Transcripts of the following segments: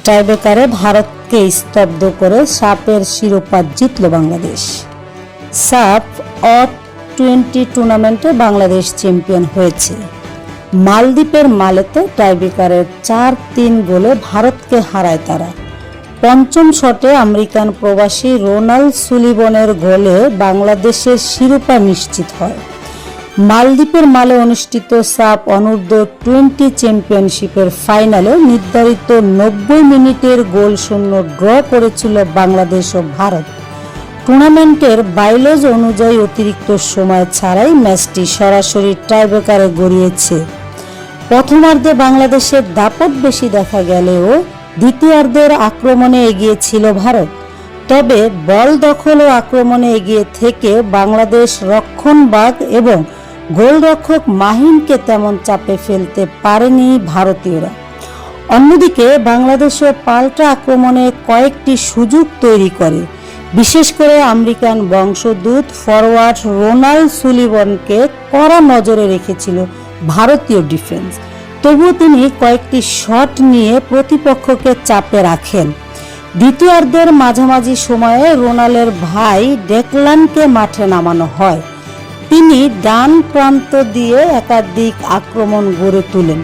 টাইব্রেকারে ভারতকে স্তব্ধ করে সাপের শিরোপা জিতল বাংলাদেশ। সাপ অ-20 টুর্নামেন্টে বাংলাদেশ চ্যাম্পিয়ন হয়েছে। মালদ্বীপের মালেতে টাইব্রেকারের 4-3 গোলে ভারতকে হারায় তারা। পঞ্চম শটে আমেরিকান প্রবাসী রোনাল্ড সুলিভানের গোলে বাংলাদেশের শিরোপা নিশ্চিত হয়। মালদ্বীপের মালে অনুষ্ঠিত সাপ অনূর্ধ্ব-20 চ্যাম্পিয়নশিপের ফাইনালে নির্ধারিত 90 মিনিটের গোলশূন্য ড্র করেছিল বাংলাদেশ ও ভারত। টুর্নামেন্টের বাইলজ অনুযায়ী অতিরিক্ত সময় ছাড়াই ম্যাচটি সরাসরি টাইব্রেকারে গড়িয়েছে। প্রথমার্ধে বাংলাদেশের দাপট বেশি দেখা গেলেও দ্বিতীয়ার্ধের আক্রমণে এগিয়ে ছিল ভারত। তবে বল দখল ও আক্রমণে এগিয়ে থেকে বাংলাদেশ রক্ষণভাগ এবং গোলরক্ষক মাহিনকে তেমন চাপে ফেলতে পারেনি ভারতীয়রা। অন্যদিকে বাংলাদেশও পাল্টা আক্রমণে কয়েকটি সুযোগ তৈরি করে। বিশেষ করে আমেরিকান বংশোদ্ভূত ফরওয়ার্ড রোনাল্ড সুলিভানকে কড়া নজরে রেখেছিল ভারতীয় ডিফেন্স। তবুও তিনি কয়েকটি শট নিয়ে প্রতিপক্ষকে চাপে রাখেন। দ্বিতীয়ার্ধের মাঝামাঝি সময়ে রোনাল্ডের ভাই ডেকলানকে মাঠে নামানো হয়। তিনি ডান প্রান্ত দিয়ে একাধিক আক্রমণ গড়ে তোলেন।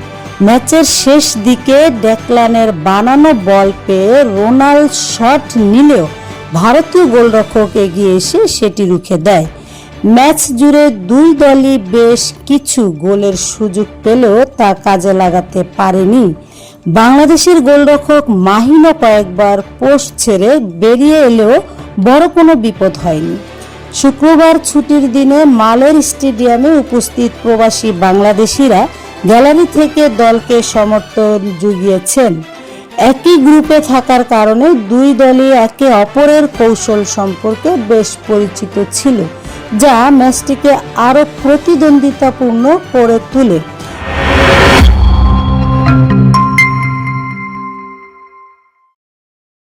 ম্যাচের শেষ দিকে ডেকলানের বানানো বল পেয়ে রোনাল্ড শট নিলেও ভারতীয় গোলরক্ষক এগিয়ে এসে সেটি রুখে দেয়। ম্যাচ জুড়ে দুই দলই বেশ কিছু গোলের সুযোগ পেলেও তা কাজে লাগাতে পারেনি। বাংলাদেশের গোলরক্ষক মাহিনও কয়েকবার পোস্ট ছেড়ে বেরিয়ে এলেও বড় কোনো বিপদ হয়নি। শুক্রবার ছুটির দিনে মালের স্টেডিয়ামে উপস্থিত প্রবাসী বাংলাদেশিরা গ্যালারি থেকে দলকে সমর্থন জুগিয়েছেন। একই গ্রুপে থাকার কারণে দুই দলই একে অপরের কৌশল সম্পর্কে বেশ পরিচিত ছিল, যা ম্যাচটিকে আরও প্রতিদ্বন্দ্বিতাপূর্ণ করে তোলে।